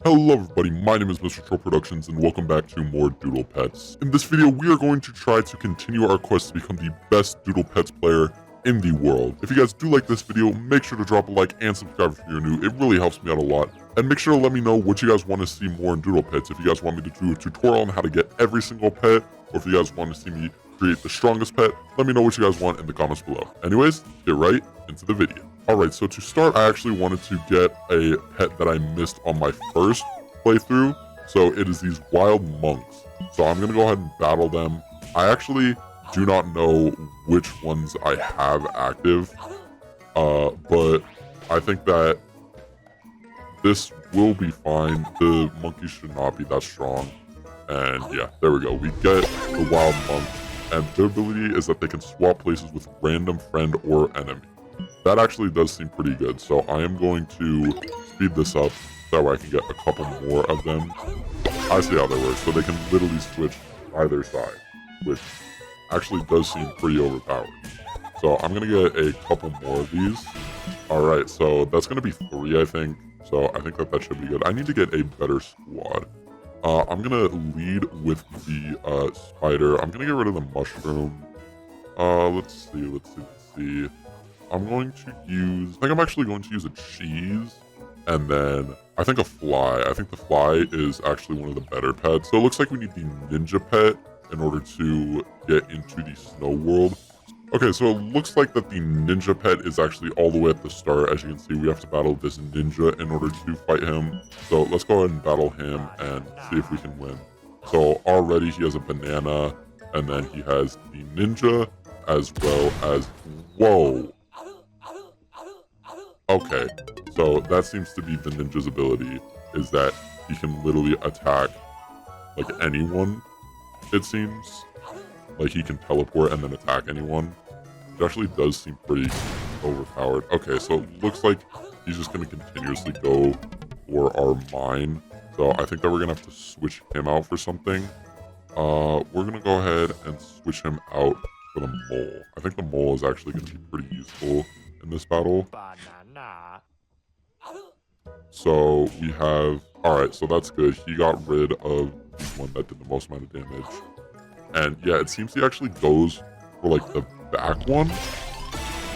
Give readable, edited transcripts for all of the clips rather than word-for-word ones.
Hello everybody, my name is Mr. Troll Productions and welcome back to more Doodle Pets. In this video, we are going to try to continue our quest to become the best Doodle Pets player in the world. If you guys do like this video, make sure to drop a like and subscribe if you're new. It really helps me out a lot. And make sure to let me know what you guys want to see more in Doodle Pets. If you guys want me to do a tutorial on how to get every single pet, or if you guys want to see me create the strongest pet, let me know what you guys want in the comments below. Anyways, get right into the video. Alright, so to start, I actually wanted to get a pet that I missed on my first playthrough. So it is these wild monks. So I'm going to go ahead and battle them. I actually do not know which ones I have active, but I think that this will be fine. The monkeys should not be that strong. And yeah, there we go. We get the wild monk, and their ability is that they can swap places with random friend or enemy. That actually does seem pretty good, so I am going to speed this up so that way I can get a couple more of them. I see how they work, so they can literally switch either side, which actually does seem pretty overpowered. So I'm going to get a couple more of these. Alright, so that's going to be 3, I think. So I think that should be good. I need to get a better squad. I'm going to lead with the spider. I'm going to get rid of the mushroom. Let's see. I'm going to use, I think I'm actually going to use a cheese, and then I think a fly. I think the fly is actually one of the better pets. So it looks like we need the ninja pet in order to get into the snow world. Okay, so it looks like that the ninja pet is actually all the way at the start. As you can see, we have to battle this ninja in order to fight him. So let's go ahead and battle him and see if we can win. So already he has a banana, and then he has the ninja as well as, whoa. Okay, so that seems to be the ninja's ability, is that he can literally attack, like, anyone, it seems. Like, he can teleport and then attack anyone. It actually does seem pretty overpowered. Okay, so it looks like he's just going to continuously go for our mine. So I think that we're going to have to switch him out for something. We're going to go ahead and switch him out for the mole. I think the mole is actually going to be pretty useful in this battle. So we have, alright, so that's good. He got rid of the one that did the most amount of damage. And yeah, it seems he actually goes for like the back one.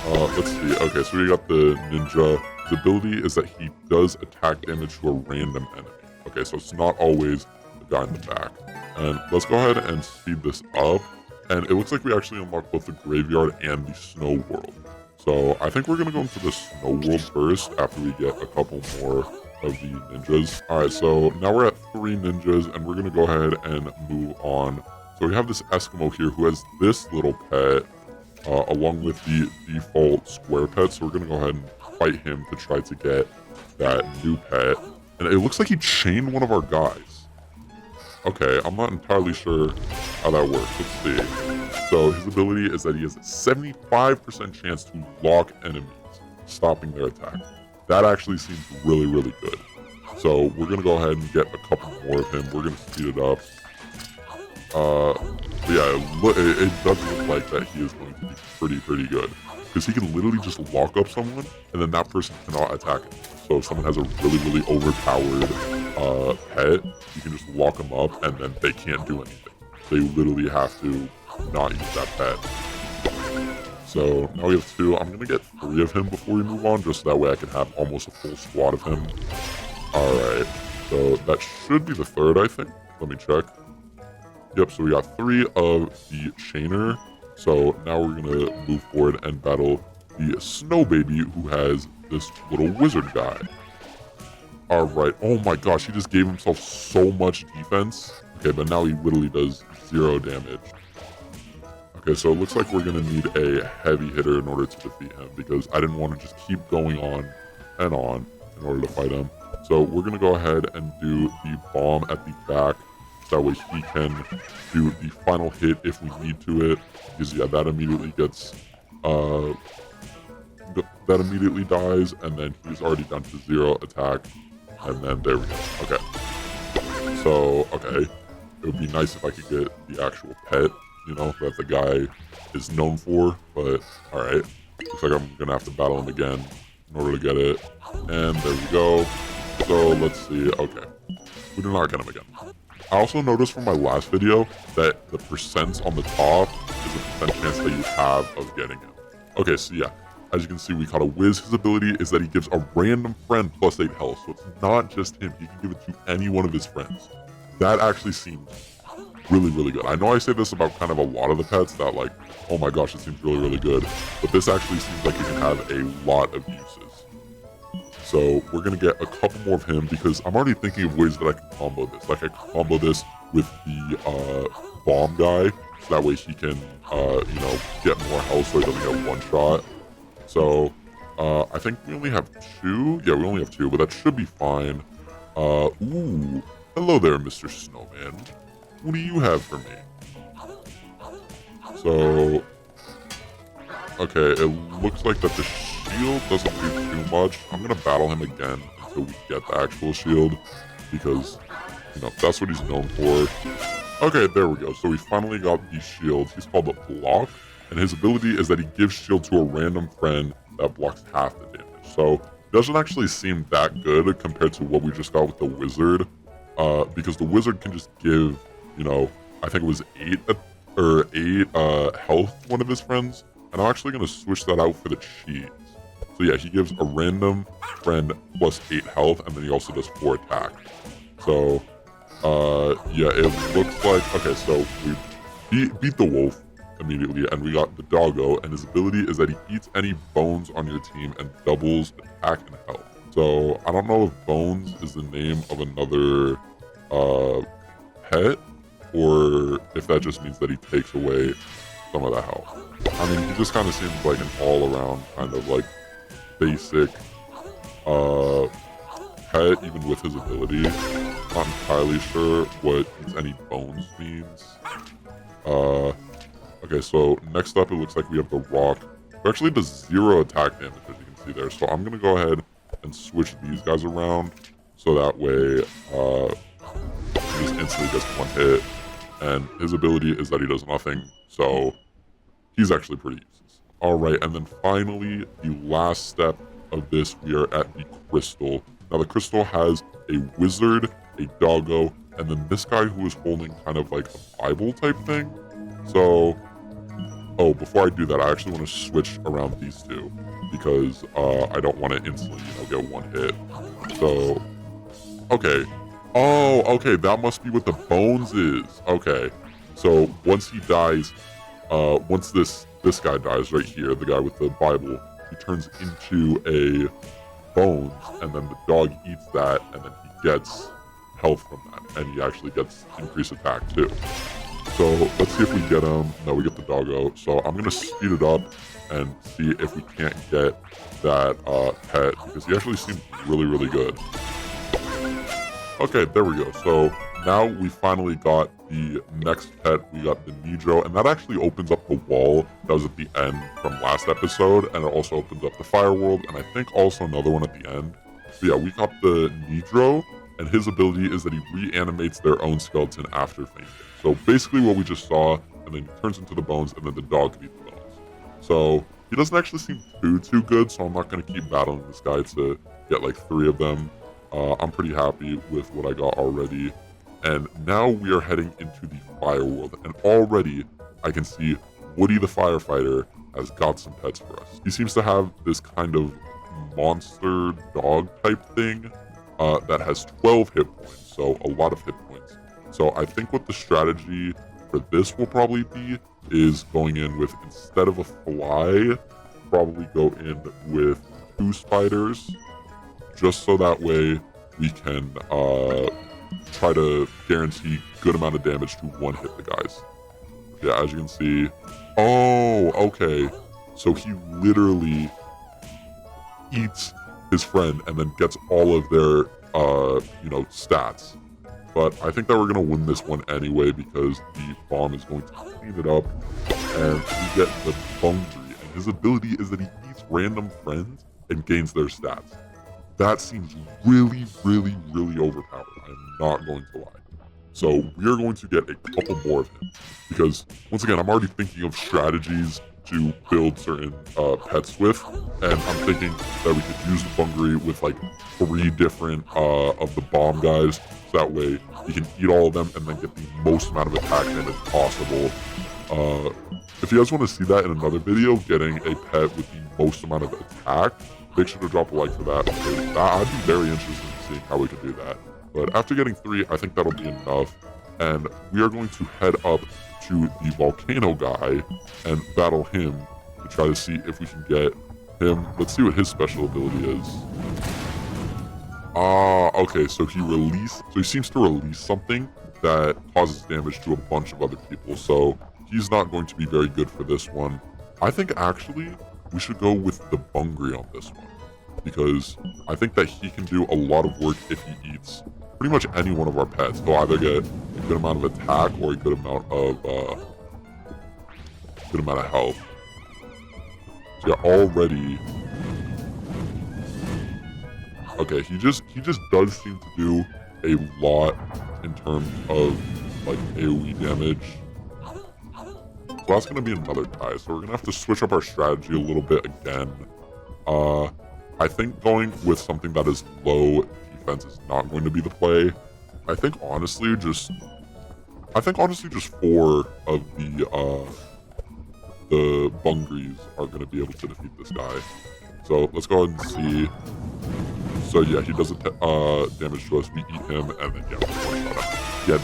Let's see. Okay, so we got the ninja. His ability is that he does attack damage to a random enemy. Okay, so it's not always the guy in the back. And let's go ahead and speed this up. And it looks like we actually unlocked both the graveyard and the snow world. So I think we're going to go into the snow world first after we get a couple more of the ninjas. Alright, so now we're at 3 ninjas, and we're going to go ahead and move on. So we have this Eskimo here who has this little pet along with the default square pet. So we're going to go ahead and fight him to try to get that new pet. And it looks like he chained one of our guys. Okay, I'm not entirely sure how that works. Let's see. So his ability is that he has a 75% chance to lock enemies, stopping their attack. That actually seems really, really good. So we're going to go ahead and get a couple more of him. We're going to speed it up. But yeah, it does look like that he is going to be pretty good. Because he can literally just lock up someone, and then that person cannot attack him. So if someone has a really, really overpowered pet, you can just lock them up, and then they can't do anything. They literally have to not use that pet. So now we have 2. I'm going to get 3 of him before we move on, just so that way I can have almost a full squad of him. Alright, so that should be the 3rd, I think. Let me check. Yep, so we got 3 of the chainer. So now we're going to move forward and battle the snow baby who has this little wizard guy. Alright, oh my gosh, he just gave himself so much defense. Okay, but now he literally does 0 damage. Okay, so it looks like we're going to need a heavy hitter in order to defeat him, because I didn't want to just keep going on and on in order to fight him. So we're going to go ahead and do the bomb at the back. That way he can do the final hit if we need to it. Because yeah, that immediately gets, that immediately dies, and then he's already down to 0 attack. And then there we go. Okay. So, okay. It would be nice if I could get the actual pet, you know, that the guy is known for. But, alright. Looks like I'm going to have to battle him again in order to get it. And there we go. So let's see. Okay, we do not get him again. I also noticed from my last video that the percents on the top is a percent chance that you have of getting him. Okay, so yeah, as you can see, we caught a Wiz. His ability is that he gives a random friend plus 8 health, so it's not just him. He can give it to any one of his friends. That actually seems really, really good. I know I say this about kind of a lot of the pets that like, oh my gosh, it seems really, really good, but this actually seems like it can have a lot of uses. So we're going to get a couple more of him because I'm already thinking of ways that I can combo this. Like I can combo this with the bomb guy, so that way he can, you know, get more health so he doesn't get one shot. So I think we only have 2. Yeah, we only have 2, but that should be fine. Ooh, hello there, Mr. Snowman. What do you have for me? So, okay, it looks like that the shield doesn't do too much. I'm gonna battle him again until we get the actual shield because, you know, that's what he's known for. Okay, there we go. So we finally got the shield. He's called the Block, and his ability is that he gives shield to a random friend that blocks half the damage. So it doesn't actually seem that good compared to what we just got with the Wizard, because the Wizard can just give, you know, I think it was 8 health to one of his friends, and I'm actually gonna switch that out for the cheese. So yeah, he gives a random friend plus 8 health, and then he also does 4 attack. So yeah, it looks like, okay, so we beat the wolf immediately, and we got the doggo, and his ability is that he eats any bones on your team and doubles attack and health. So I don't know if bones is the name of another pet, or if that just means that he takes away some of the health. I mean, he just kind of seems like an all-around kind of like basic pet, even with his ability. Not entirely sure what any bones means. Okay, so next up it looks like we have the rock, who actually does 0 attack damage, as you can see there. So I'm gonna go ahead and switch these guys around so that way he just instantly gets 1 hit, and his ability is that he does nothing, so he's actually pretty useless. Alright, and then finally, the last step of this, we are at the crystal. Now the crystal has a wizard, a doggo, and then this guy who is holding kind of like a Bible type thing. So, oh, before I do that, I actually want to switch around these two because I don't want to instantly, you know, get 1 hit. So, okay. Oh, okay, that must be what the bones is. Okay, so once he dies, once this guy dies right here, the guy with the Bible, he turns into a bones, and then the dog eats that, and then he gets health from that, and he actually gets increased attack too. So let's see if we get him. No, we get the doggo. So I'm gonna speed it up and see if we can't get that pet, because he actually seems really, really good. Okay, there we go. So now we finally got the next pet. We got the Nidro, and that actually opens up the wall that was at the end from last episode, and it also opens up the Fire World, and I think also another one at the end. So yeah, we got the Nidro, and his ability is that he reanimates their own skeleton after fainting. So basically what we just saw, and then he turns into the bones, and then the dog eats the bones. So he doesn't actually seem too good, so I'm not going to keep battling this guy to get like 3 of them. I'm pretty happy with what I got already. And now we are heading into the Fire World, and already I can see Woody the Firefighter has got some pets for us. He seems to have this kind of monster dog type thing that has 12 hit points, so a lot of hit points. So I think what the strategy for this will probably be is going in with, instead of a fly, probably go in with 2 spiders, just so that way we can try to guarantee good amount of damage to 1 hit the guys. Yeah, as you can see. Oh, okay. So he literally eats his friend and then gets all of their, you know, stats. But I think that we're going to win this one anyway because the bomb is going to clean it up. And we get the Bungry, and his ability is that he eats random friends and gains their stats. That seems really, really, really overpowered. I'm not going to lie. So we are going to get a couple more of him because, once again, I'm already thinking of strategies to build certain pets with, and I'm thinking that we could use the Bungaree with like 3 different of the bomb guys, so that way you can eat all of them and then get the most amount of attack damage possible. If you guys want to see that in another video, getting a pet with the most amount of attack, make sure to drop a like for that, because I'd be very interested in seeing how we can do that. But after getting 3, I think that'll be enough, and we are going to head up to the volcano guy and battle him to try to see if we can get him. Let's see what his special ability is. Okay, so he seems to release something that causes damage to a bunch of other people, so he's not going to be very good for this one. I think actually we should go with the Bungaree on this one, because I think that he can do a lot of work if he eats pretty much any one of our pets. He'll either get a good amount of attack or a good amount of health. So yeah, already. Okay, he just does seem to do a lot in terms of like AoE damage. So that's gonna be another tie. So we're gonna have to switch up our strategy a little bit again. I think going with something that is low defense is not going to be the play. I think honestly just 4 of the Bungarees are going to be able to defeat this guy. So let's go ahead and see. So yeah, he does damage to us. We eat him, and then yeah, we one-shot him. Yeah,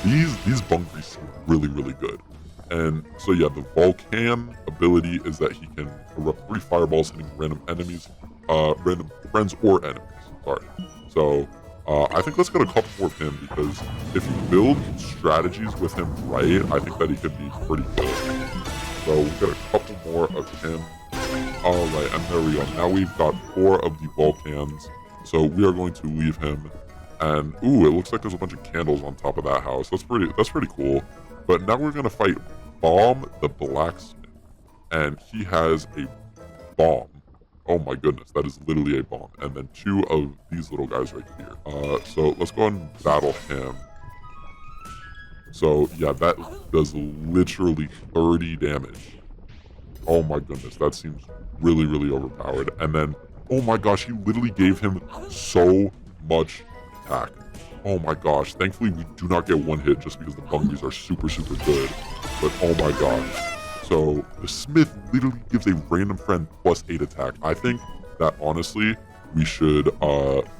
these Bungarees seem really, really good. And so yeah, the Volcan ability is that he can erupt 3 fireballs hitting random enemies, random friends or enemies. Sorry. So I think let's get a couple more of him, because if you build strategies with him right, I think that he could be pretty good. So we'll get a couple more of him. Alright, and there we go. Now we've got 4 of the Volcans. So we are going to leave him. And ooh, it looks like there's a bunch of candles on top of that house. That's pretty cool. But now we're gonna fight Bomb the Blacksmith. And he has a bomb. Oh my goodness, that is literally a bomb. And then 2 of these little guys right here. So let's go ahead and battle him. So yeah, that does literally 30 damage. Oh my goodness, that seems really, really overpowered. And then, oh my gosh, he literally gave him so much attack. Oh my gosh, thankfully we do not get 1 hit just because the Bungarees are super, super good. But oh my gosh. So the Smith literally gives a random friend plus 8 attack. I think that honestly, we should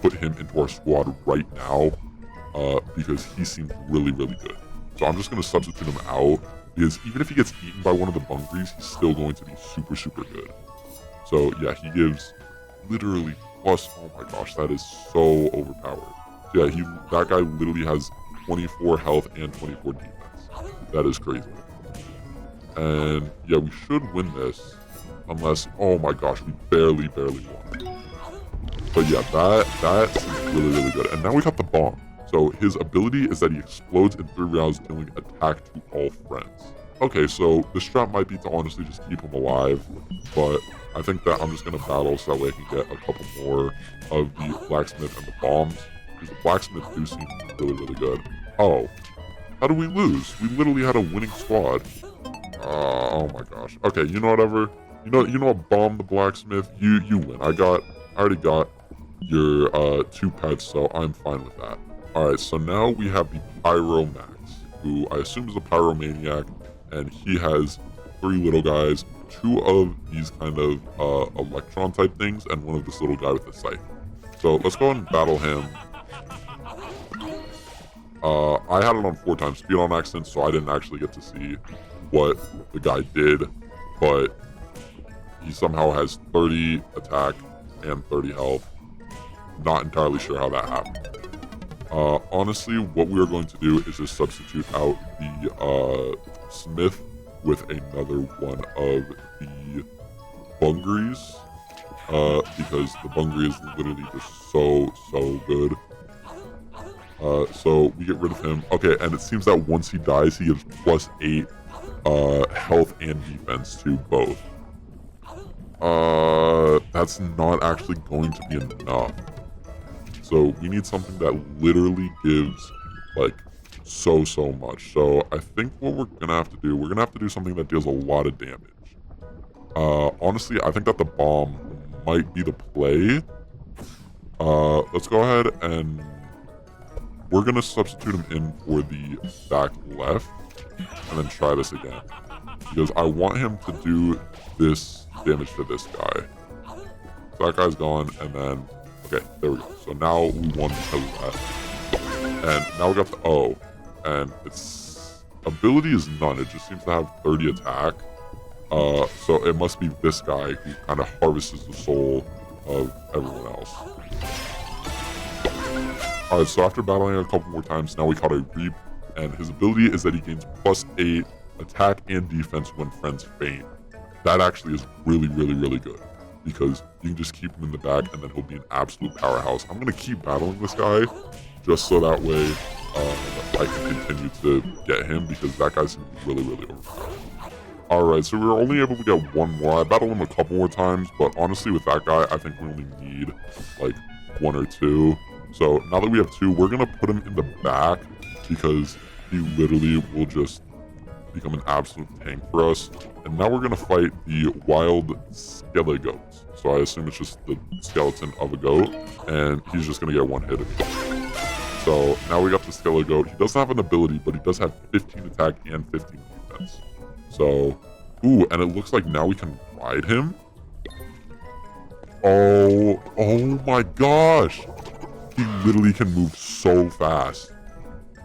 put him into our squad right now, because he seems really, really good. So I'm just going to substitute him out, because even if he gets eaten by one of the Bungarees, he's still going to be super, super good. So yeah, he gives literally plus, oh my gosh, that is so overpowered. So yeah, that guy literally has 24 health and 24 defense. That is crazy. And yeah, we should win this, unless, oh my gosh, we barely won. But yeah, that seems really, really good. And now we got the bomb. So his ability is that he explodes in 3 rounds, dealing attack to all friends. Okay, so the strat might be to honestly just keep him alive, but I think that I'm just going to battle so that way I can get a couple more of the Blacksmith and the bombs, because the Blacksmith do seem really, really good. Oh, how do we lose? We literally had a winning squad. Oh my gosh. Okay, you know whatever. You know what, Bomb the Blacksmith, you win. I already got your 2 pets, so I'm fine with that. Alright, so now we have the Pyromaniac, who I assume is a Pyromaniac, and he has 3 little guys, 2 of these kind of electron type things, and 1 of this little guy with a scythe. So let's go and battle him. I had it on 4 times speed on accident, so I didn't actually get to see what the guy did, but he somehow has 30 attack and 30 health. Not entirely sure how that happened. Honestly, what we are going to do is just substitute out the Smith with another one of the Bungarees, because the Bungaree is literally just so good. So we get rid of him. Okay, and it seems that once he dies, he gives plus 8 health and defense to both. That's not actually going to be enough. So we need something that literally gives like so much. So I think what we're gonna have to do something that deals a lot of damage. Honestly, I think that the bomb might be the play. Let's go ahead and we're gonna substitute him in for the back left and then try this again. Because I want him to do this damage to this guy. So that guy's gone, and then, okay, there we go. So now we won because of that. And now we got the O, and its ability is none. It just seems to have 30 attack. So it must be this guy who kind of harvests the soul of everyone else. Alright, so after battling a couple more times, now we caught a Reap, and his ability is that he gains +8 attack and defense when friends faint. That actually is really, really, really good, because you can just keep him in the back and then he'll be an absolute powerhouse. I'm going to keep battling this guy just so that way I can continue to get him, because that guy's really, really overpowered. Alright, so we were only able to get one more. I battled him a couple more times, but honestly with that guy, I think we only need like 1 or 2. So now that we have 2, we're going to put him in the back because he literally will just become an absolute tank for us. And now we're going to fight the wild skelegoats. So I assume it's just the skeleton of a goat, and he's just going to get 1 hit of it. So now we got the skelegoat. He doesn't have an ability, but he does have 15 attack and 15 defense. So, ooh, and it looks like now we can ride him. Oh my gosh. He literally can move so fast.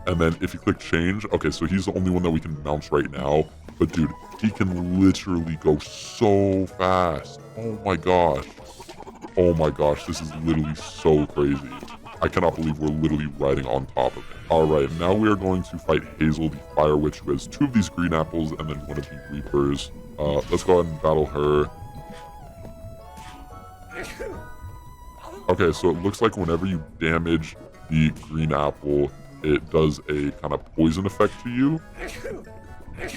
And then if you click change, okay, so he's the only one that we can mounts right now. But dude, he can literally go so fast. Oh my gosh. Oh my gosh, this is literally so crazy. I cannot believe we're literally riding on top of it. Alright, now we are going to fight Hazel, the Fire Witch, who has 2 of these green apples and then 1 of the Reapers. Let's go ahead and battle her. Okay, so it looks like whenever you damage the green apple, it does a kind of poison effect to you.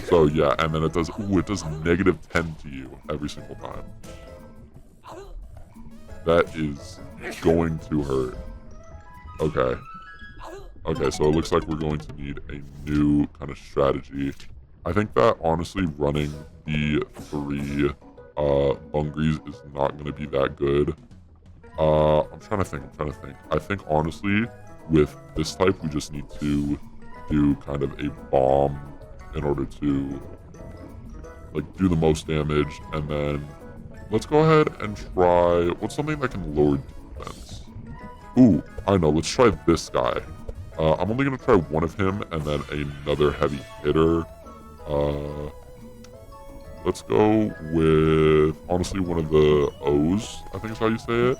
So yeah, and then it does, ooh, it does -10 to you every single time. That is going to hurt. Okay. Okay, so it looks like we're going to need a new kind of strategy. I think that honestly running the 3 Bungries is not going to be that good. I'm trying to think. I think honestly, with this type, we just need to do kind of a bomb in order to like do the most damage. And then let's go ahead and try, what's something that can lower defense? Ooh, I know. Let's try this guy. I'm only going to try 1 of him and then another heavy hitter. Let's go with, honestly, 1 of the O's, I think is how you say it.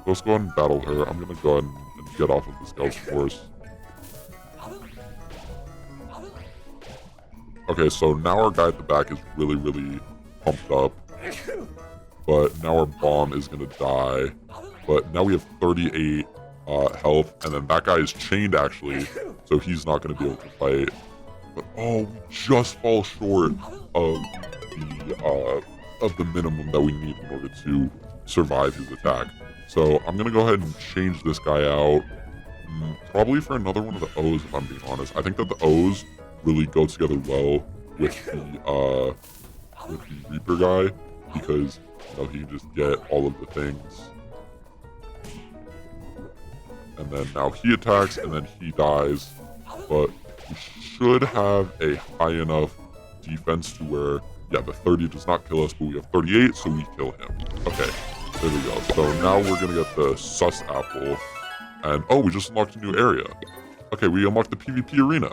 Let's go ahead and battle her. I'm going to go ahead and get off of the Skeleton Force. Okay, so now our guy at the back is really, really pumped up. But now our bomb is going to die. But now we have 38 health, and then that guy is chained actually, so he's not going to be able to fight. But oh, we just fall short of the minimum that we need in order to survive his attack. So I'm going to go ahead and change this guy out, probably for another one of the O's if I'm being honest. I think that the O's really go together well with the Reaper guy, because you know, he can just get all of the things. And then now he attacks, and then he dies. But we should have a high enough defense to where, yeah, the 30 does not kill us, but we have 38, so we kill him. Okay, there we go. So now we're going to get the Sus Apple. And, oh, we just unlocked a new area. Okay, we unlocked the PvP arena.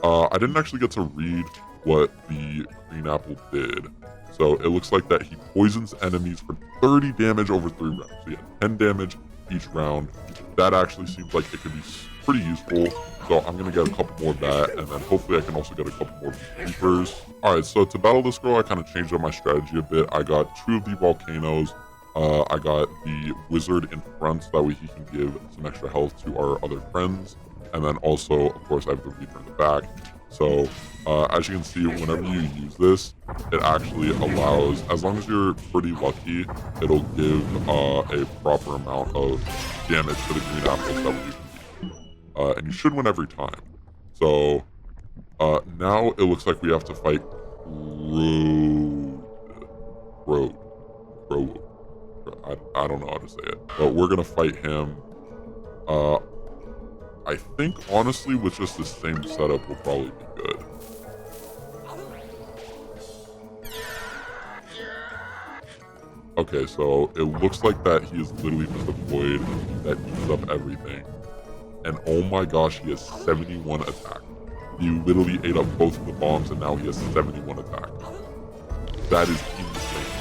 I didn't actually get to read what the green apple did. So it looks like that he poisons enemies for 30 damage over 3 rounds. So yeah, 10 damage each round. That actually seems like it could be pretty useful. So I'm going to get a couple more of that, and then hopefully I can also get a couple more Reapers. Alright, so to battle this girl, I kind of changed up my strategy a bit. I got 2 of the volcanoes. I got the wizard in front, so that way he can give some extra health to our other friends. And then also, of course, I have the Reaper in the back. So, as you can see, whenever you use this, it actually allows, as long as you're pretty lucky, it'll give a proper amount of damage to the green apples that will do. And you should win every time. So, now it looks like we have to fight Road. Crow. I don't know how to say it. But we're gonna fight him. I think honestly with just the same setup will probably be good. Okay, so it looks like that he is literally just a void that eats up everything. And oh my gosh, he has 71 attack. He literally ate up both of the bombs and now he has 71 attack. That is insane.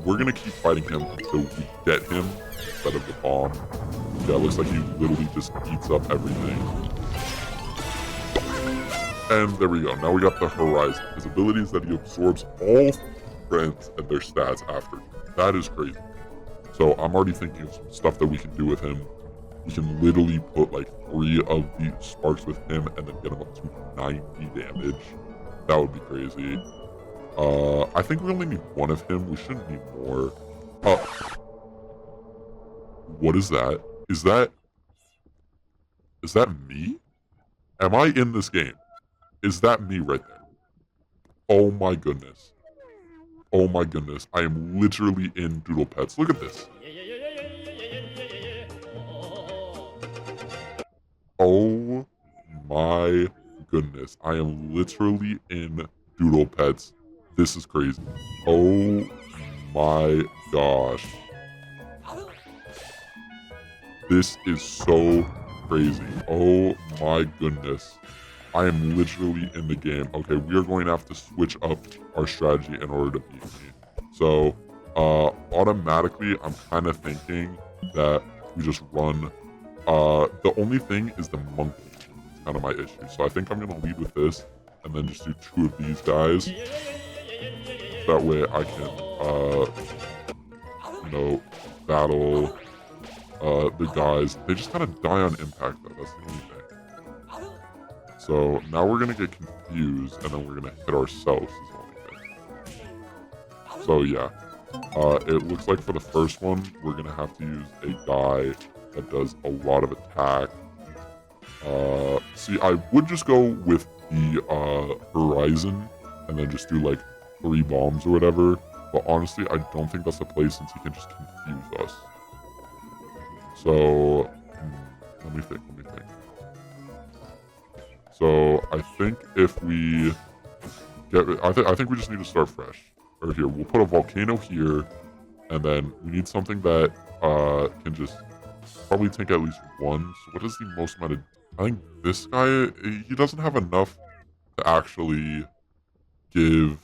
We're gonna keep fighting him until we get him instead of the bomb. Yeah, it looks like he literally just eats up everything. And there we go. Now we got the Horizon. His ability is that he absorbs all friends and their stats after. That is crazy. So I'm already thinking of some stuff that we can do with him. We can literally put like 3 of the sparks with him and then get him up to 90 damage. That would be crazy. I think we only need 1 of him. We shouldn't need more. What is that? Is that me? Am I in this game? Is that me right there? Oh my goodness. Oh my goodness. I am literally in Doodle Pets. Look at this. Oh my goodness. I am literally in Doodle Pets. This is crazy. Oh my gosh. This is so crazy. Oh my goodness. I am literally in the game. Okay, we are going to have to switch up our strategy in order to beat me. So, automatically, I'm kind of thinking that we just run. The only thing is the monkey. It's kind of my issue. So I think I'm going to lead with this and then just do 2 of these guys. That way I can, battle the guys. They just kind of die on impact though. That's the only thing. So now we're going to get confused and then we're going to hit ourselves is the only thing. So yeah. It looks like for the first one, we're going to have to use a guy that does a lot of attack. See, I would just go with the Horizon and then just do like 3 bombs or whatever. But honestly, I don't think that's the play since he can just confuse us. So, let me think. So, I think if we get... I think we just need to start fresh. Or here, we'll put a volcano here. And then we need something that can just probably take at least 1. So what is the most amount of... I think this guy, he doesn't have enough to actually give...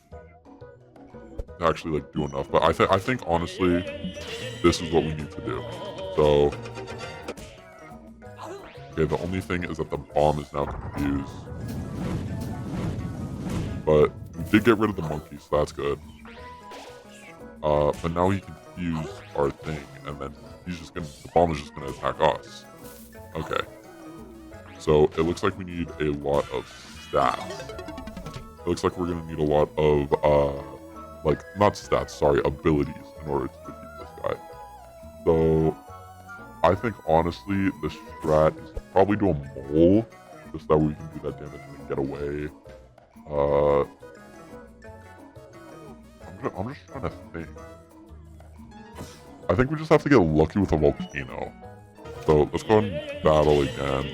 To actually, like, do enough. But I think, honestly, this is what we need to do. So... Okay, the only thing is that the bomb is now confused. But we did get rid of the monkey, so that's good. But now he confused our thing, and then he's just gonna, the bomb is just gonna attack us. Okay. So it looks like we need a lot of stats. It looks like we're gonna need a lot of, not stats, sorry, abilities in order to defeat this guy. So I think honestly the strat is probably do a mole, just that we can do that damage and then get away. I'm just trying to think. I think we just have to get lucky with a volcano. So let's go ahead and battle again.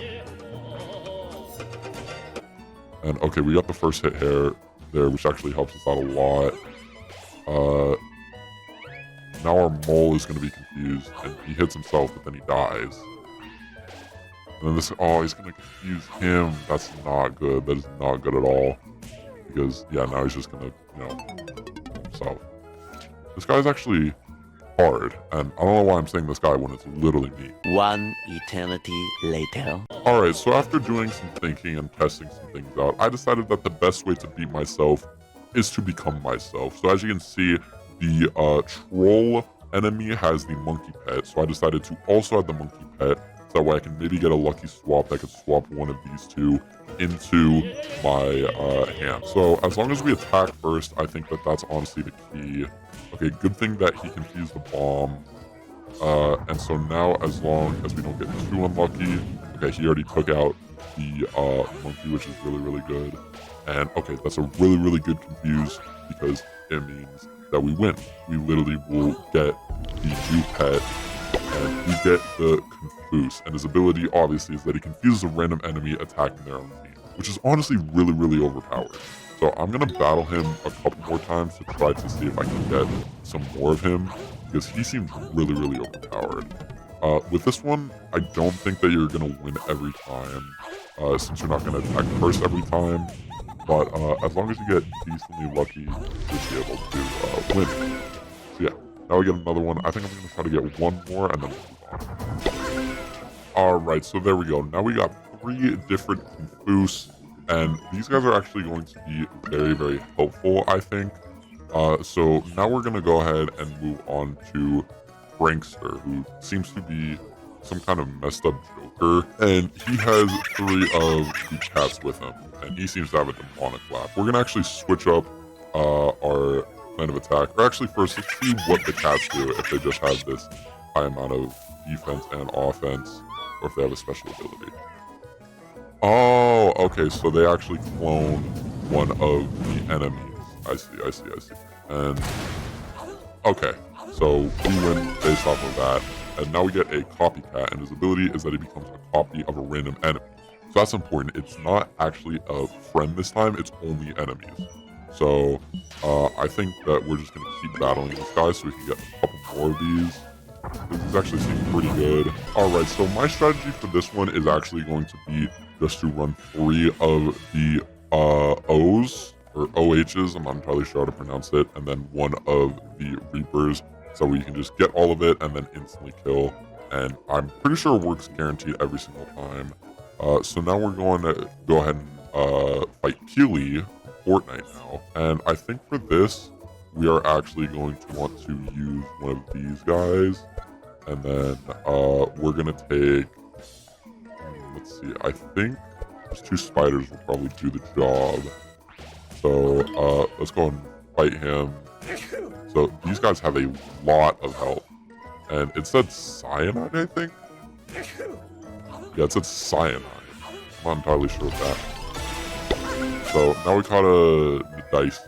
And okay, we got the first hit here there, which actually helps us out a lot. Now our mole is going to be confused, and he hits himself, but then he dies. And then this, oh, he's going to confuse him. That's not good. That is not good at all. Because, yeah, now he's just going to, so. This guy's actually hard, and I don't know why I'm saying this guy when it's literally me. 1 eternity later. Alright, so after doing some thinking and testing some things out, I decided that the best way to beat myself is to become myself. So as you can see, the troll enemy has the monkey pet, so I decided to also add the monkey pet, so that way I can maybe get a lucky swap that could swap one of these 2 into my hand. So as long as we attack first, I think that that's honestly the key. Okay, good thing that he confused the bomb. And so now as long as we don't get too unlucky, okay, he already took out the monkey, which is really, really good. And okay, that's a really, really good confuse because it means that we win. We literally will get the new pet, and we get the Confuse. And his ability, obviously, is that he confuses a random enemy attacking their own team, which is honestly really, really overpowered. So I'm going to battle him a couple more times to try to see if I can get some more of him, because he seems really, really overpowered. With this one, I don't think that you're going to win every time, since you're not going to attack first every time. But as long as you get decently lucky, you'll be able to win. So yeah, now we get another one. I think I'm going to try to get one more and then move on. Alright, so there we go. Now we got 3 different Confuse, and these guys are actually going to be very, very helpful, I think. So now we're going to go ahead and move on to Prankster, who seems to be some kind of messed up Joker, and he has 3 of the cats with him, and he seems to have a demonic laugh. We're gonna actually switch up our plan of attack, or actually first let's see what the cats do if they just have this high amount of defense and offense, or if they have a special ability. Oh, okay, so they actually clone one of the enemies. I see. And okay, so we win based off of that. And now we get a copycat, and his ability is that he becomes a copy of a random enemy. So that's important. It's not actually a friend this time, it's only enemies. So I think that we're just going to keep battling this guy so we can get a couple more of these. These actually seem pretty good. Alright, so my strategy for this one is actually going to be just to run 3 of the O's, or OHs, I'm not entirely sure how to pronounce it, and then 1 of the Reapers, so we can just get all of it and then instantly kill. And I'm pretty sure it works guaranteed every single time. So now we're going to go ahead and fight Peely, Fortnite now. And I think for this, we are actually going to want to use one of these guys. And then we're going to take, let's see, I think these 2 spiders will probably do the job. So let's go and fight him. So these guys have a lot of health. And it said cyanide, I think? Yeah, it said cyanide. I'm not entirely sure of that. So now we caught a Dicey.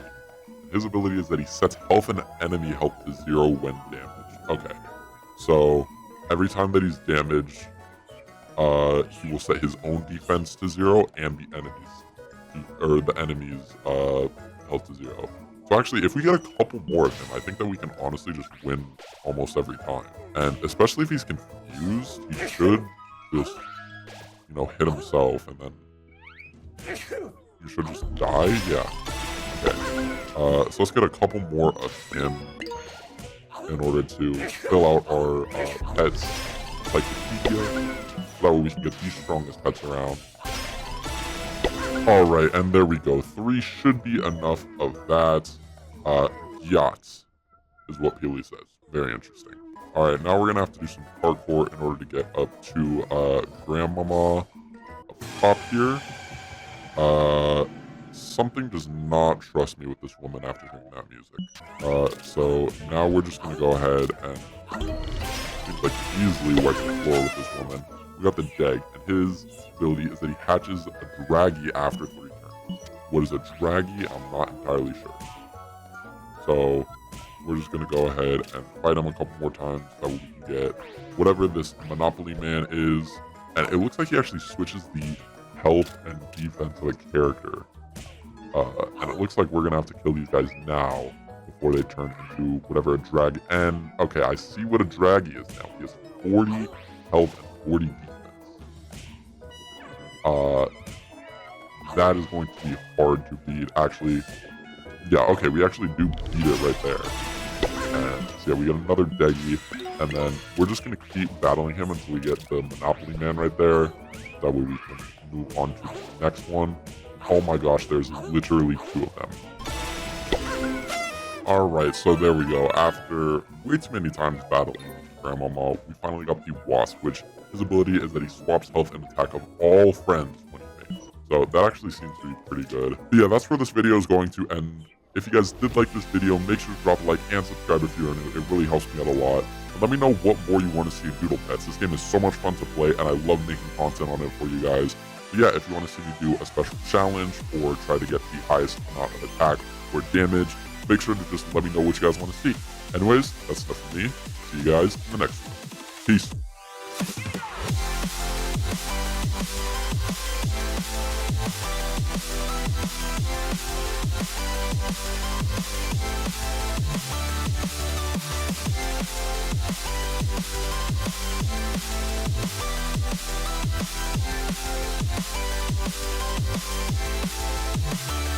His ability is that he sets health and enemy health to 0 when damaged. Okay. So every time that he's damaged, he will set his own defense to 0 and the enemy's health to 0. So actually, if we get a couple more of him, I think that we can honestly just win almost every time. And especially if he's confused, he should just, you know, hit himself and then you should just die. Yeah. Okay. So let's get a couple more of him in order to fill out our pets encyclopedia, so that way we can get the strongest pets around. Alright, and there we go. 3 should be enough of that. Yachts is what Peely says. Very interesting. Alright, now we're going to have to do some parkour in order to get up to Grandmama up top here. Something does not trust me with this woman after hearing that music. So now we're just going to go ahead and like easily wipe the floor with this woman. We got the Dag, and his ability is that he hatches a Draggy after 3 turns. What is a Draggy? I'm not entirely sure. So we're just going to go ahead and fight him a couple more times so we can get whatever this Monopoly Man is. And it looks like he actually switches the health and defense of the character. And it looks like we're going to have to kill these guys now before they turn into whatever a drag. And okay, I see what a Draggy is now. He has 40 health and 40 defense. That is going to be hard to beat. Actually, yeah, okay, we actually do beat it right there. And so yeah, we get another Deggy, and then we're just going to keep battling him until we get the Monopoly Man right there. That way we can move on to the next one. Oh my gosh, there's literally 2 of them. Alright, so there we go. After way too many times battling Grandmama, we finally got the Wasp, which his ability is that he swaps health and attack of all friends when he faints. So that actually seems to be pretty good. But yeah, that's where this video is going to end. If you guys did like this video, make sure to drop a like and subscribe if you're new. It really helps me out a lot. And let me know what more you want to see in Doodle Pets. This game is so much fun to play, and I love making content on it for you guys. But yeah, if you want to see me do a special challenge or try to get the highest amount of attack or damage, make sure to just let me know what you guys want to see. Anyways, that's enough from me. See you guys in the next one. Peace.